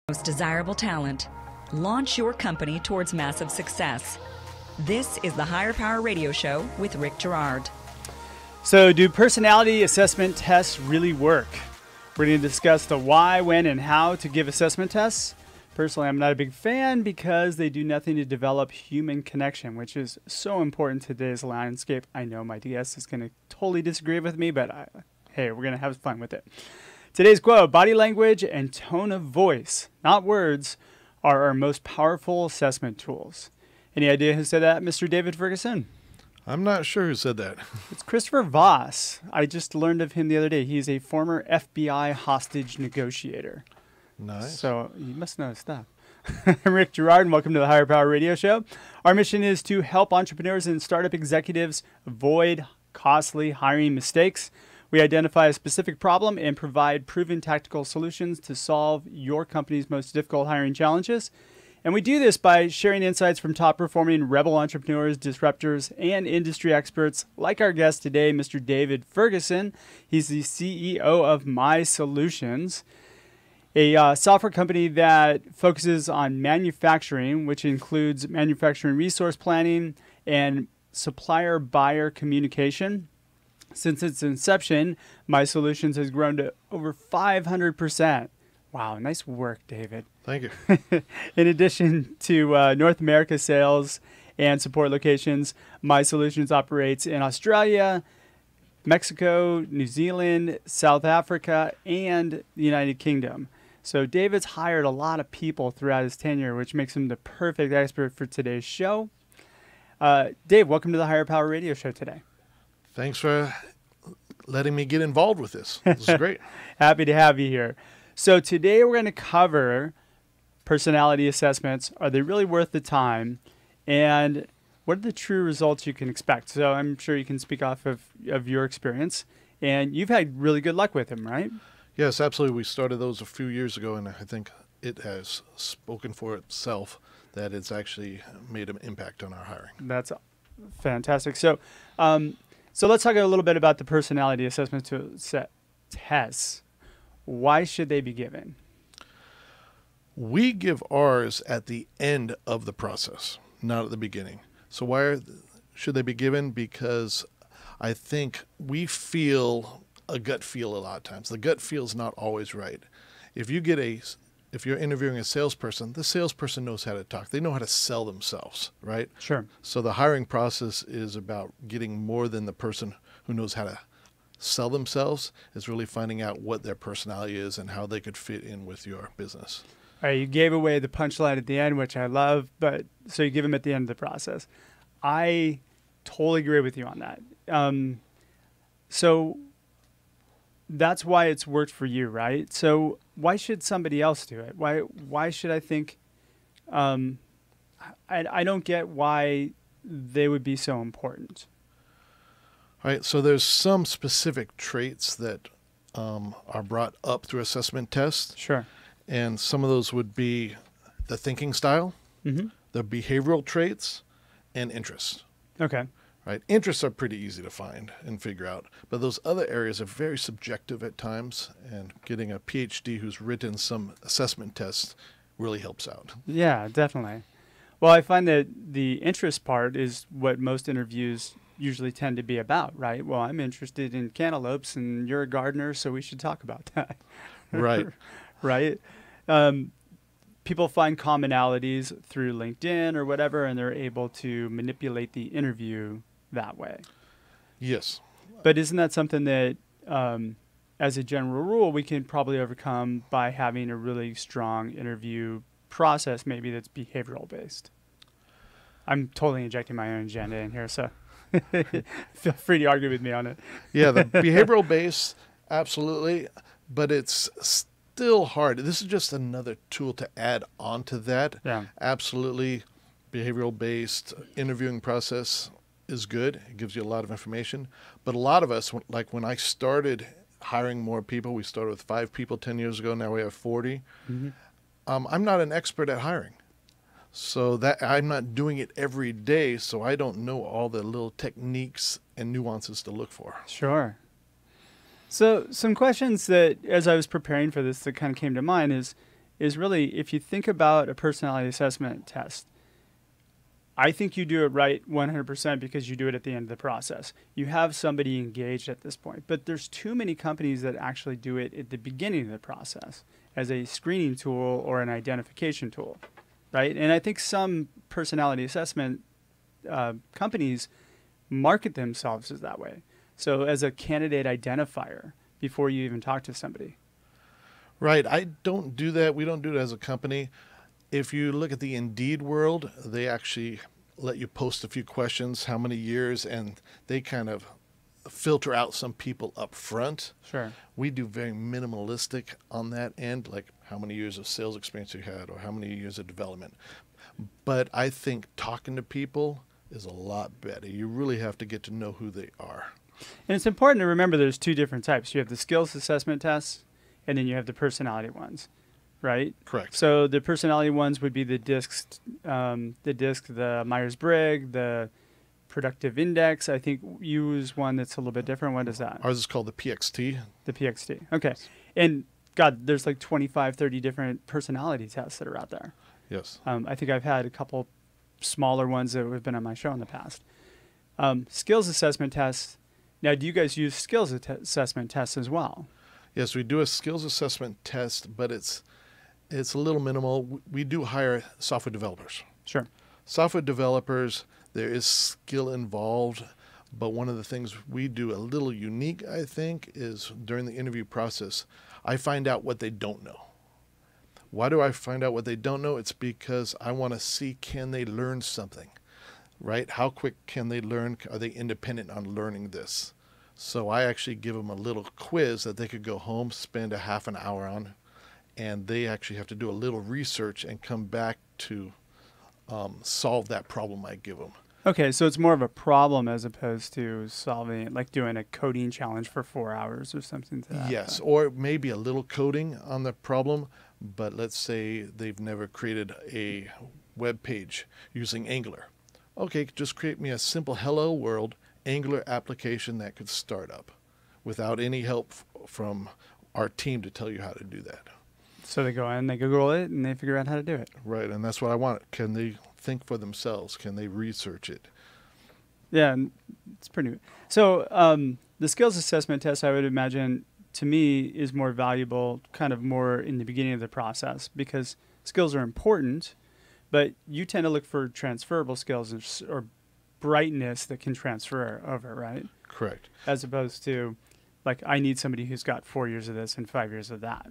Most desirable talent. Launch your company towards massive success. This is the Higher Power Radio Show with Rick Girard. So, do personality assessment tests really work? We're going to discuss the why, when, and how to give assessment tests. Personally, I'm not a big fan because they do nothing to develop human connection, which is so important in today's landscape. I know my DS is going to totally disagree with me, but hey, we're going to have fun with it. Today's quote: body language and tone of voice, not words, are our most powerful assessment tools. Any idea who said that, Mr. David Ferguson? I'm not sure who said that. It's Christopher Voss. I just learned of him the other day. He's a former FBI hostage negotiator. Nice. So you must know his stuff. I'm Rick Girard, and welcome to the Higher Power Radio Show. Our mission is to help entrepreneurs and startup executives avoid costly hiring mistakes. We identify a specific problem and provide proven tactical solutions to solve your company's most difficult hiring challenges. And we do this by sharing insights from top-performing rebel entrepreneurs, disruptors, and industry experts like our guest today, Mr. David Ferguson. He's the CEO of My Solutions, a software company that focuses on manufacturing, which includes manufacturing resource planning and supplier-buyer communication. Since its inception, My Solutions has grown to over 500%. Wow, nice work, David. Thank you. In addition to North America sales and support locations, My Solutions operates in Australia, Mexico, New Zealand, South Africa, and the United Kingdom. So David's hired a lot of people throughout his tenure, which makes him the perfect expert for today's show. Dave, welcome to the Higher Power Radio Show today. Thanks for letting me get involved with this. This is great. Happy to have you here. So today we're going to cover personality assessments. Are they really worth the time? And what are the true results you can expect? So I'm sure you can speak off of your experience. And you've had really good luck with them, right? Yes, absolutely. We started those a few years ago, and I think it has spoken for itself that it's actually made an impact on our hiring. That's fantastic. So let's talk a little bit about the personality assessment tests. Why should they be given? We give ours at the end of the process, not at the beginning. So why should they be given? Because I think we feel a gut feel a lot of times. The gut feel is not always right. If you're interviewing a salesperson, the salesperson knows how to talk. They know how to sell themselves, right? Sure. So the hiring process is about getting more than the person who knows how to sell themselves. Is really finding out what their personality is and how they could fit in with your business. All right, you gave away the punchline at the end, which I love, but so you give them at the end of the process. I totally agree with you on that. So that's why it's worked for you, right? So why should somebody else do it? Why should I think? I don't get why they would be so important. All right, so there's some specific traits that are brought up through assessment tests. Sure. And some of those would be the thinking style, the behavioral traits, and interests. Okay. Right. Interests are pretty easy to find and figure out, but those other areas are very subjective at times, and getting a PhD who's written some assessment tests really helps out. Yeah, definitely. Well, I find that the interest part is what most interviews usually tend to be about, right? Well, I'm interested in cantaloupes, and you're a gardener, so we should talk about that. Right. Right? People find commonalities through LinkedIn or whatever, and they're able to manipulate the interview that way. Yes. But isn't that something that, as a general rule, we can probably overcome by having a really strong interview process, maybe that's behavioral based? I'm totally injecting my own agenda in here, so feel free to argue with me on it. Yeah, the behavioral base, absolutely, but it's still hard. This is just another tool to add on to that. Yeah. Absolutely, behavioral based interviewing process is good. It gives you a lot of information. But a lot of us, like when I started hiring more people, we started with 5 people 10 years ago. Now we have 40. I'm not an expert at hiring. So that I'm not doing it every day, so I don't know all the little techniques and nuances to look for. Sure. So some questions that, as I was preparing for this, that kind of came to mind is, is really, if you think about a personality assessment test, I think you do it right 100% because you do it at the end of the process. You have somebody engaged at this point. But there's too many companies that actually do it at the beginning of the process as a screening tool or an identification tool, right? And I think some personality assessment companies market themselves as that way. So as a candidate identifier before you even talk to somebody. Right. I don't do that. We don't do it as a company. If you look at the Indeed world, they actually let you post a few questions, how many years, and they kind of filter out some people up front. Sure. We do very minimalistic on that end, like how many years of sales experience you had or how many years of development. But I think talking to people is a lot better. You really have to get to know who they are. And it's important to remember there's two different types. You have the skills assessment tests, and then you have the personality ones, right? Correct. So the personality ones would be the the Myers-Briggs, the productive index. I think you use one that's a little bit different. What is that? Ours is called the PXT. The PXT. Okay. And God, there's like 25, 30 different personality tests that are out there. Yes. I think I've had a couple smaller ones that have been on my show in the past. Skills assessment tests. Now, do you guys use skills assessment tests as well? Yes, we do a skills assessment test, but it's a little minimal. We do hire software developers. Sure. Software developers, there is skill involved, but one of the things we do a little unique, I think, is during the interview process, I find out what they don't know. Why do I find out what they don't know? It's because I want to see, can they learn something, right? How quick can they learn? Are they independent on learning this? So I actually give them a little quiz that they could go home, spend a half an hour on, and they actually have to do a little research and come back to solve that problem I give them. Okay, so it's more of a problem as opposed to solving, like doing a coding challenge for 4 hours or something to that. Yes, or maybe a little coding on the problem, but let's say they've never created a web page using Angular. Okay, just create me a simple hello world Angular application that could start up without any help from our team to tell you how to do that. So they go in, they Google it, and they figure out how to do it. Right, and that's what I want. Can they think for themselves? Can they research it? Yeah, it's pretty. So the skills assessment test, I would imagine, to me, is more valuable kind of more in the beginning of the process because skills are important, but you tend to look for transferable skills or brightness that can transfer over, right? Correct. As opposed to, like, I need somebody who's got 4 years of this and 5 years of that.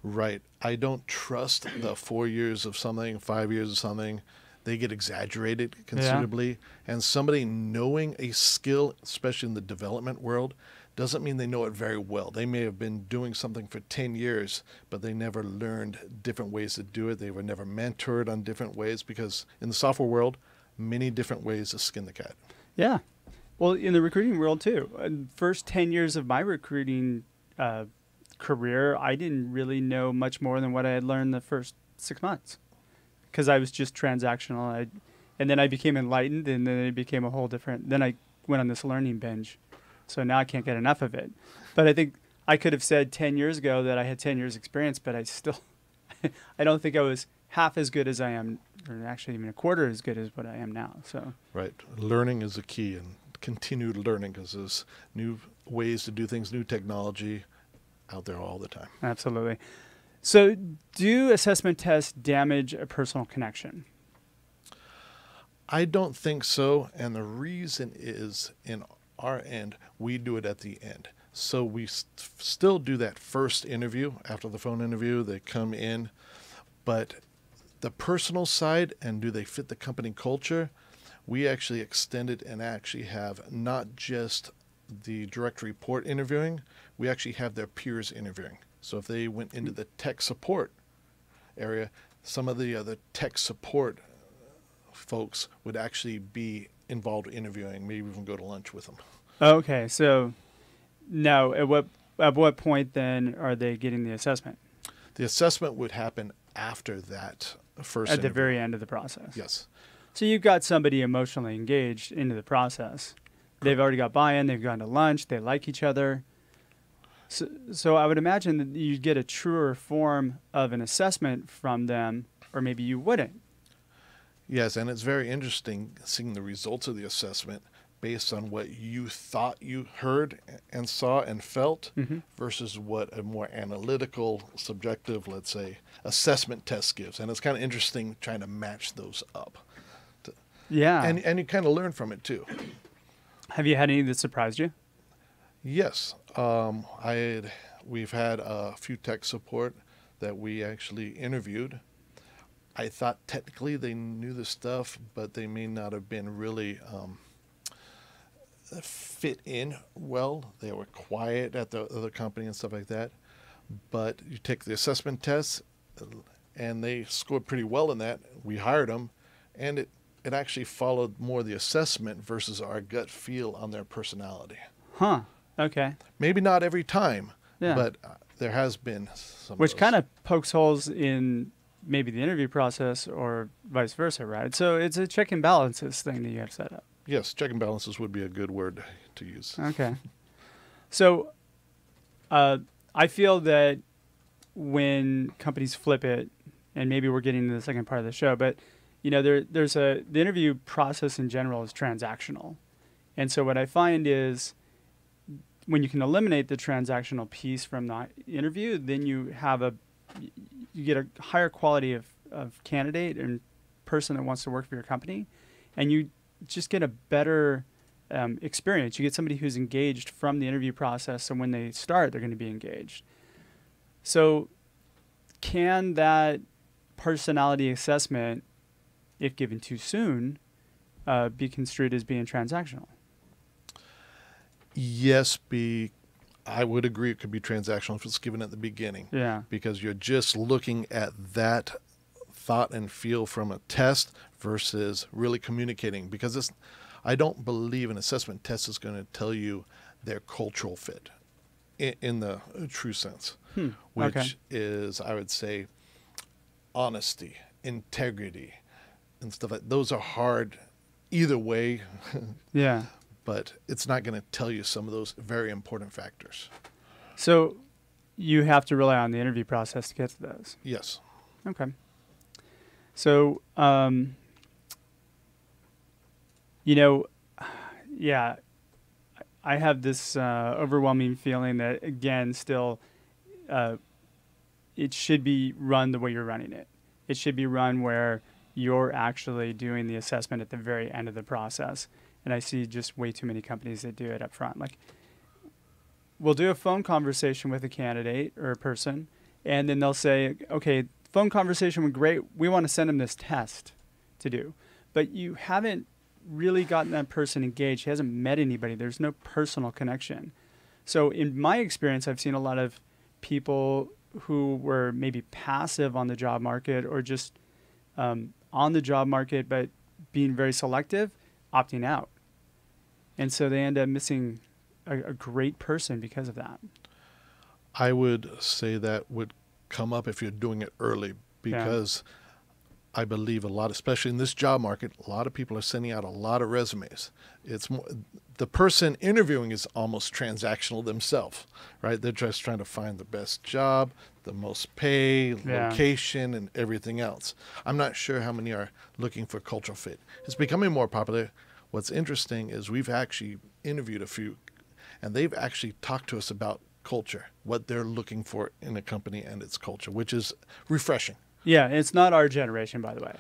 Right. I don't trust the 4 years of something, 5 years of something. They get exaggerated considerably. Yeah. And somebody knowing a skill, especially in the development world, doesn't mean they know it very well. They may have been doing something for 10 years, but they never learned different ways to do it. They were never mentored on different ways because in the software world, many different ways to skin the cat. Yeah. Well, in the recruiting world, too. First 10 years of my recruiting career, I didn't really know much more than what I had learned the first 6 months because I was just transactional. And then I became enlightened, and then it became a whole different. Then I went on this learning binge. So now I can't get enough of it. But I think I could have said 10 years ago that I had 10 years experience, but I still, I don't think I was half as good as I am, or actually even a quarter as good as what I am now. So right. Learning is the key, and continued learning because there's new ways to do things, new technology out there all the time. Absolutely. So do assessment tests damage a personal connection? I don't think so. And the reason is in our end, we do it at the end. So we still do that first interview after the phone interview. They come in, but the personal side and do they fit the company culture, we actually extend it and actually have not just the direct report interviewing, we actually have their peers interviewing. So if they went into the tech support area, some of the other tech support folks would actually be involved interviewing, maybe even go to lunch with them. Okay, so now at what point then are they getting the assessment? The assessment would happen after that first interview. At the very end of the process? Yes. So you've got somebody emotionally engaged into the process. They've already got buy-in, they've gone to lunch, they like each other. So I would imagine that you'd get a truer form of an assessment from them, or maybe you wouldn't. Yes, and it's very interesting seeing the results of the assessment based on what you thought you heard and saw and felt versus what a more analytical, subjective, let's say, assessment test gives. And it's kind of interesting trying to match those up. Yeah. And you kind of learn from it too. Have you had any that surprised you? Yes. We've had a few tech support that we actually interviewed. I thought technically they knew the stuff, but they may not have been really fit in well. They were quiet at the other company and stuff like that. But you take the assessment tests, and they scored pretty well in that. We hired them, and it actually followed more the assessment versus our gut feel on their personality. Huh. Okay. Maybe not every time, Yeah. but there has been some. Which kind of pokes holes in maybe the interview process or vice versa, right? So it's a check and balances thing that you have set up. Yes, check and balances would be a good word to use. Okay. So I feel that when companies flip it, and maybe we're getting to the second part of the show, but the interview process in general is transactional. And so what I find is when you can eliminate the transactional piece from the interview, then you get a higher quality of candidate and person that wants to work for your company, and you just get a better experience. You get somebody who's engaged from the interview process, so when they start, they're going to be engaged. So can that personality assessment, if given too soon, be construed as being transactional? Yes, I would agree it could be transactional if it's given at the beginning. Yeah. Because you're just looking at that thought and feel from a test versus really communicating. Because I don't believe an assessment test is going to tell you their cultural fit in the true sense, which is, I would say, honesty, integrity, and stuff like those are hard either way. Yeah. But it's not going to tell you some of those very important factors. So you have to rely on the interview process to get to those. Yes. Okay. So, yeah, I have this overwhelming feeling that, again, still, it should be run the way you're running it. It should be run where you're actually doing the assessment at the very end of the process. And I see just way too many companies that do it up front. Like, we'll do a phone conversation with a candidate or a person, and then they'll say, okay, phone conversation went great. We want to send them this test to do. But you haven't really gotten that person engaged. He hasn't met anybody. There's no personal connection. So in my experience, I've seen a lot of people who were maybe passive on the job market or just on the job market, but being very selective, opting out. And so they end up missing a great person because of that. I would say that would come up if you're doing it early because I believe a lot, especially in this job market, a lot of people are sending out a lot of resumes. It's more, the person interviewing is almost transactional themselves, right? They're just trying to find the best job, the most pay, location, and everything else. I'm not sure how many are looking for cultural fit. It's becoming more popular. What's interesting is we've actually interviewed a few, and they've actually talked to us about culture, what they're looking for in a company and its culture, which is refreshing. Yeah, it's not our generation, by the way.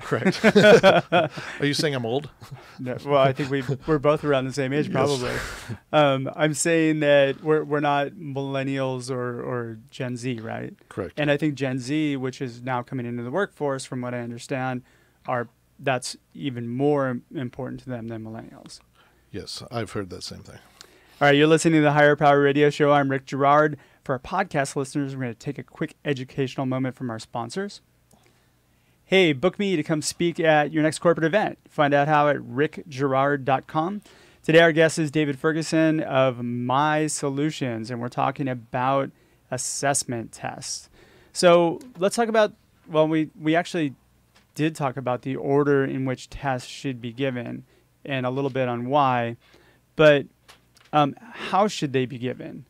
Correct. Are you saying I'm old? No, well, I think we're both around the same age, probably. Yes. I'm saying that we're not millennials or Gen Z, right? Correct. And I think Gen Z, which is now coming into the workforce, from what I understand, that's even more important to them than millennials. Yes, I've heard that same thing. All right, you're listening to the Higher Power Radio Show. I'm Rick Girard. For our podcast listeners, we're going to take a quick educational moment from our sponsors. Hey, book me to come speak at your next corporate event. Find out how at rickgirard.com. Today our guest is David Ferguson of My Solutions, and we're talking about assessment tests. So let's talk about, well, we actually did talk about the order in which tests should be given and a little bit on why, but how should they be given?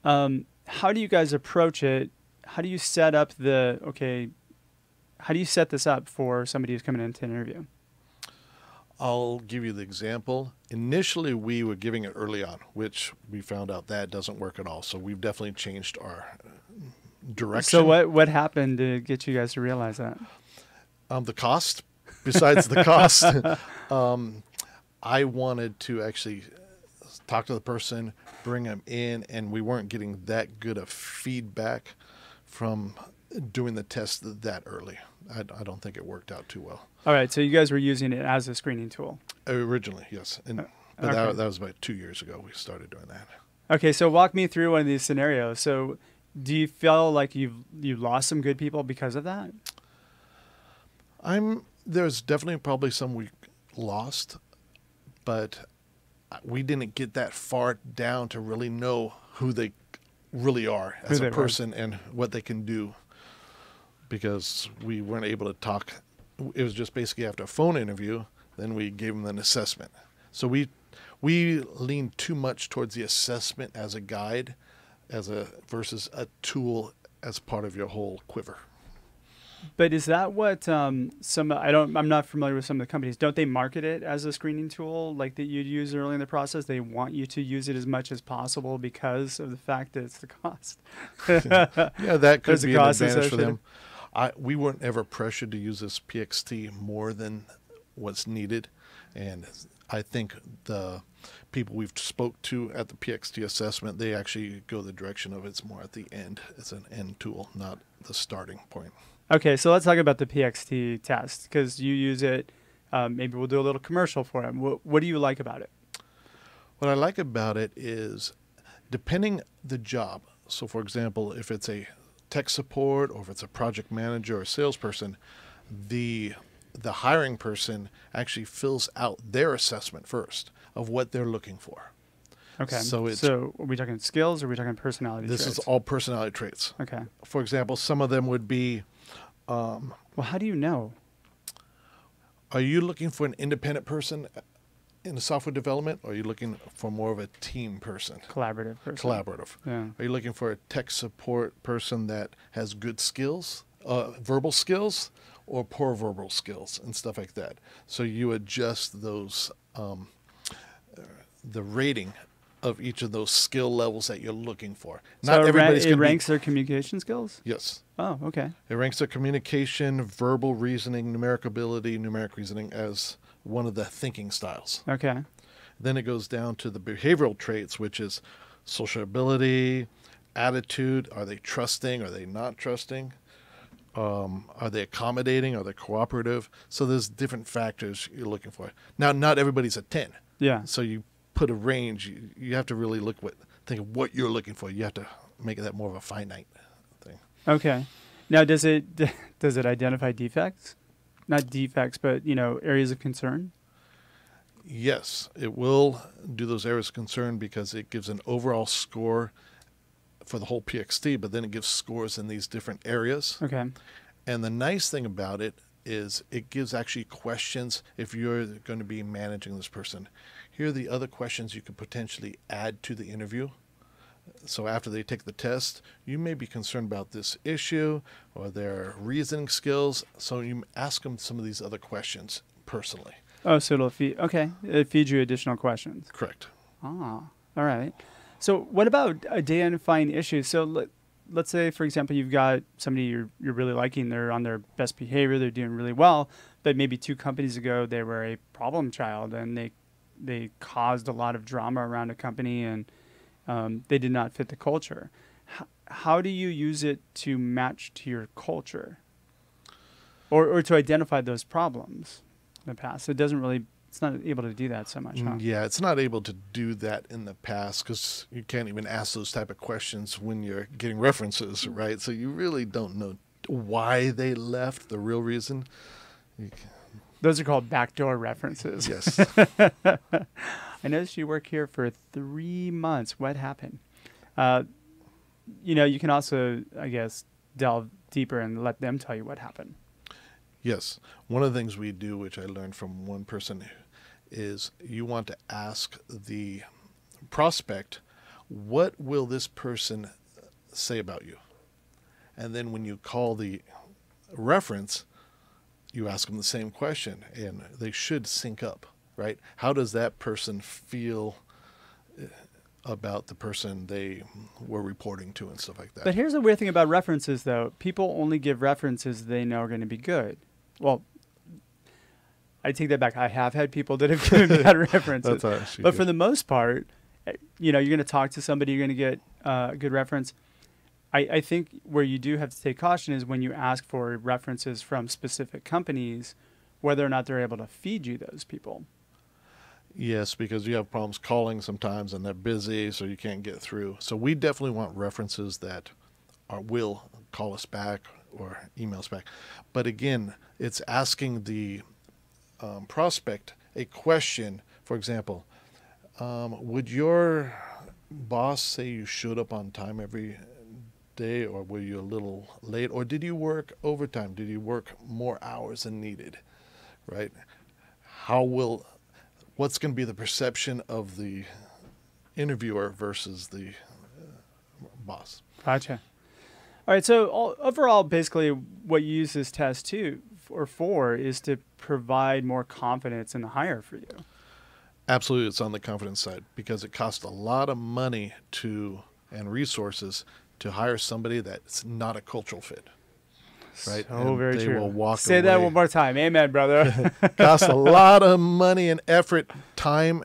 How do you guys approach it? How do you set up how do you set this up for somebody who's coming in to interview? I'll give you the example. Initially, we were giving it early on, which we found out that doesn't work at all. So we've definitely changed our direction. So what happened to get you guys to realize that? The cost. Besides the cost, I wanted to actually talk to the person, bring them in, and we weren't getting that good of feedback from doing the test that early. I don't think it worked out too well. All right, so you guys were using it as a screening tool. Originally, yes. But okay. that was about 2 years ago we started doing that. Okay, so walk me through one of these scenarios. So do you feel like you lost some good people because of that? There's definitely probably some we lost, but we didn't get that far down to really know who they really are as a person and what they can do, because we weren't able to talk. It was just basically after a phone interview, then we gave them an assessment. So we leaned too much towards the assessment as a guide, versus a tool as part of your whole quiver. But is that what I'm not familiar with some of the companies. Don't they market it as a screening tool like that you'd use early in the process? They want you to use it as much as possible because of the fact that it's the cost. Yeah, that could be an advantage for them. associated. We weren't ever pressured to use this PXT more than what's needed, and I think the people we've spoke to at the PXT assessment, they actually go the direction of it's more at the end. It's an end tool, not the starting point. Okay, so let's talk about the PXT test because you use it. Maybe we'll do a little commercial for it. What do you like about it? What I like about it is, depending the job. So, for example, if it's a tech support or if it's a project manager or a salesperson, the hiring person actually fills out their assessment first of what they're looking for. Okay. So are we talking skills or are we talking personality traits? This is all personality traits. Okay. For example, some of them would be, well, how do you know? are you looking for an independent person in the software development, or are you looking for more of a team person? Collaborative person. Collaborative. Yeah. Are you looking for a tech support person that has good skills, verbal skills, or poor verbal skills and stuff like that? So you adjust those, the rating of each of those skill levels that you're looking for. Not everybody's it ranks their communication skills? Yes. Oh, okay. It ranks their communication, verbal reasoning, numeric ability, numeric reasoning as one of the thinking styles. Okay. Then it goes down to the behavioral traits, which is sociability, attitude. Are they trusting? Are they not trusting? Are they accommodating? Are they cooperative? So there's different factors you're looking for. Now, not everybody's a 10. Yeah. So you put a range. You have to really think of what you're looking for. You have to make that more of a finite thing. Okay. Now, does it identify defects? Not defects, but areas of concern. Yes, it will do those areas of concern because it gives an overall score for the whole PXT, but then it gives scores in these different areas. Okay. And the nice thing about it is it gives actually questions if you're going to be managing this person. Here are the other questions you could potentially add to the interview. So after they take the test, you may be concerned about this issue or their reasoning skills. So you ask them some of these other questions personally. Oh, so it feeds you additional questions. Correct. Ah, all right. So what about identifying issues? So let's say, for example, you've got somebody you're really liking. They're on their best behavior. They're doing really well. But maybe 2 companies ago, they were a problem child and they caused a lot of drama around a company and they did not fit the culture. How do you use it to match to your culture or to identify those problems in the past? It's not able to do that so much, huh? Yeah, it's not able to do that in the past because you can't even ask those type of questions when you're getting references, right? So you really don't know why they left, the real reason. Those are called backdoor references. Yes. I noticed you work here for 3 months. What happened? You can also, I guess, delve deeper and let them tell you what happened. Yes. One of the things we do, which I learned from one person, is you want to ask the prospect what will this person say about you? And then when you call the reference, you ask them the same question, and they should sync up, right? How does that person feel about the person they were reporting to and stuff like that? But here's the weird thing about references, though. People only give references they know are going to be good. Well, I take that back. I have had people that have given bad references. But for the most part, you're going to talk to somebody, you're going to get a good reference. I think where you do have to take caution is when you ask for references from specific companies, whether or not they're able to feed you those people. Yes, because you have problems calling sometimes and they're busy, so you can't get through. So we definitely want references that will call us back or email us back. But again, it's asking the prospect a question. For example, would your boss say you showed up on time every day, or were you a little late, or did you work overtime? Did you work more hours than needed? Right? What's going to be the perception of the interviewer versus the boss? Gotcha. All right. So overall, basically, what you use this test for is to provide more confidence in the hire for you. Absolutely, it's on the confidence side because it costs a lot of money and resources to hire somebody that's not a cultural fit. Right? So and very they true. Will walk Say away. that one more time. Amen, brother. Costs a lot of money and effort, time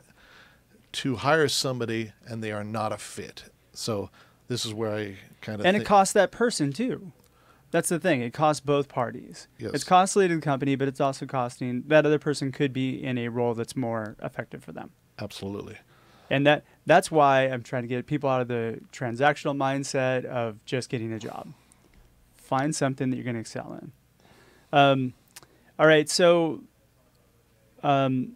to hire somebody, and they are not a fit. So this is where I kind of it costs that person too. That's the thing. It costs both parties. Yes. It's costly to the company, but it's also costing that other person could be in a role that's more effective for them. Absolutely. And that's why I'm trying to get people out of the transactional mindset of just getting a job. Find something that you're going to excel in. All right. So the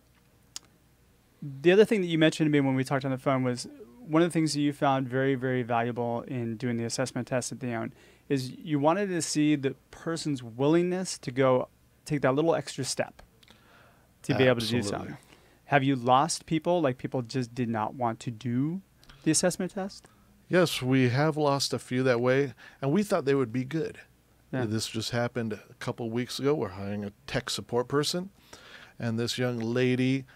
other thing that you mentioned to me when we talked on the phone was one of the things that you found very, very valuable in doing the assessment test at the end is you wanted to see the person's willingness to go take that little extra step to be able to do something. Have you lost people, like people just did not want to do the assessment test? Yes, we have lost a few that way, and we thought they would be good. Yeah. This just happened a couple of weeks ago. We're hiring a tech support person, and this young lady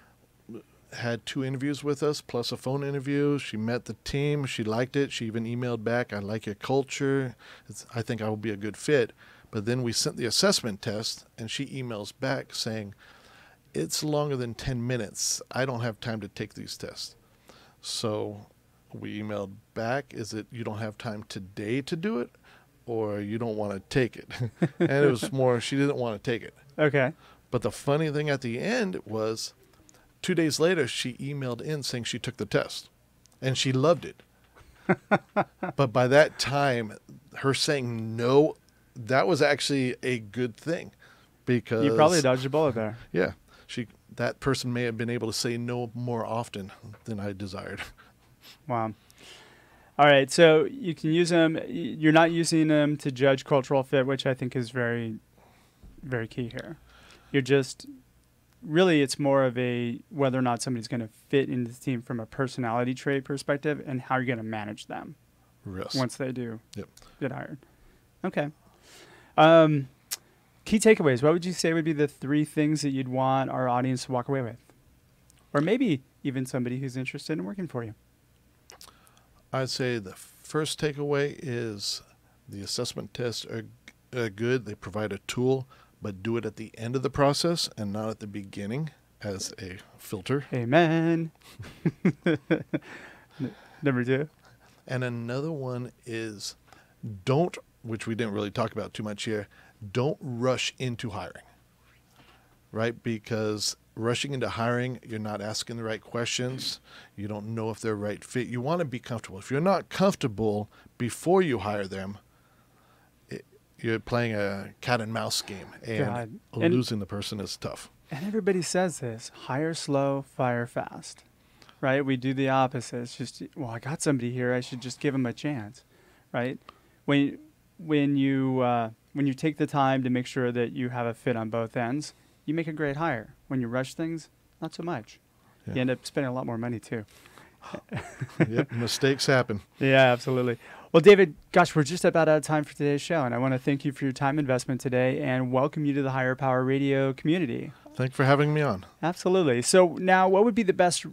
had 2 interviews with us, plus a phone interview. She met the team. She liked it. She even emailed back, I like your culture. I think I will be a good fit. But then we sent the assessment test, and she emails back saying, it's longer than 10 minutes. I don't have time to take these tests. So we emailed back, is it you don't have time today to do it, or you don't want to take it? And it was more, she didn't want to take it. Okay. But the funny thing at the end was 2 days later, she emailed in saying she took the test, and she loved it. But by that time, her saying no, that was actually a good thing, because you probably dodged a bullet there. Yeah. That person may have been able to say no more often than I desired. Wow. All right. So you can use them. You're not using them to judge cultural fit, which I think is very, very key here. You're just really, it's more of a whether or not somebody's going to fit into the team from a personality trait perspective and how you're going to manage them once they do get hired. Okay. Key takeaways. What would you say would be the 3 things that you'd want our audience to walk away with? Or maybe even somebody who's interested in working for you. I'd say the first takeaway is the assessment tests are good. They provide a tool, but do it at the end of the process and not at the beginning as a filter. Amen. Number 2. And another one is which we didn't really talk about too much here, don't rush into hiring, right? Because rushing into hiring, you're not asking the right questions. You don't know if they're a right fit. You want to be comfortable. If you're not comfortable before you hire them, you're playing a cat and mouse game, and losing the person is tough. And everybody says this, hire slow, fire fast, right? We do the opposite. It's just, well, I got somebody here, I should just give them a chance, right? When you take the time to make sure that you have a fit on both ends, you make a great hire. When you rush things, not so much. Yeah. You end up spending a lot more money too. Yep, mistakes happen. Yeah, absolutely. Well, David, gosh, we're just about out of time for today's show, and I want to thank you for your time investment today and welcome you to the Higher Power Radio community. Thanks for having me on. Absolutely. So now, what would be the best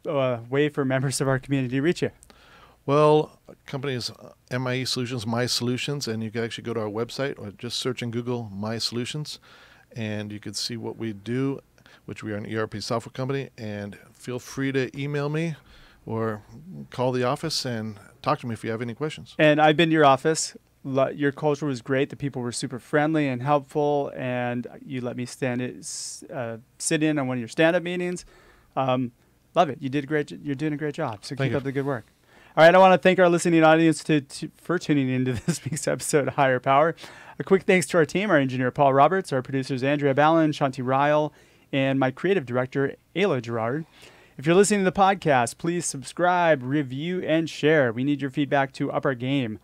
way for members of our community to reach you? Well, company is MIE Solutions, My Solutions, and you can actually go to our website or just search in Google My Solutions, and you can see what we do, which we are an ERP software company, and feel free to email me or call the office and talk to me if you have any questions. And I've been to your office. Your culture was great. The people were super friendly and helpful, and you let me sit in on one of your stand-up meetings. Love it. You're doing a great job. So keep up the good work. All right, I want to thank our listening audience for tuning into this week's episode of Higher Power. A quick thanks to our team, our engineer Paul Roberts, our producers Andrea Ballin, Shanti Ryle, and my creative director Ayla Gerard. If you're listening to the podcast, please subscribe, review, and share. We need your feedback to up our game.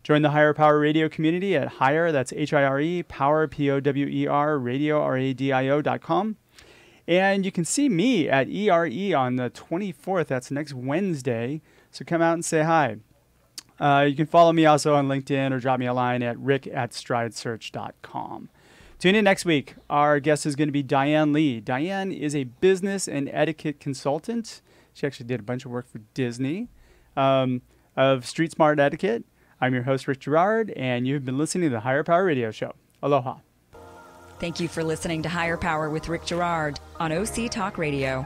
Join the Higher Power Radio community at Higher, that's H-I-R-E, Power, P-O-W-E-R, radio, R-A-D-I-O.com. And you can see me at ERE on the 24th. That's next Wednesday. So come out and say hi. You can follow me also on LinkedIn or drop me a line at rick@stridesearch.com. Tune in next week. Our guest is going to be Diane Lee. Diane is a business and etiquette consultant. She actually did a bunch of work for Disney of Street Smart Etiquette. I'm your host, Rick Gerard, and you've been listening to the Higher Power Radio Show. Aloha. Thank you for listening to Higher Power with Rick Gerard on OC Talk Radio.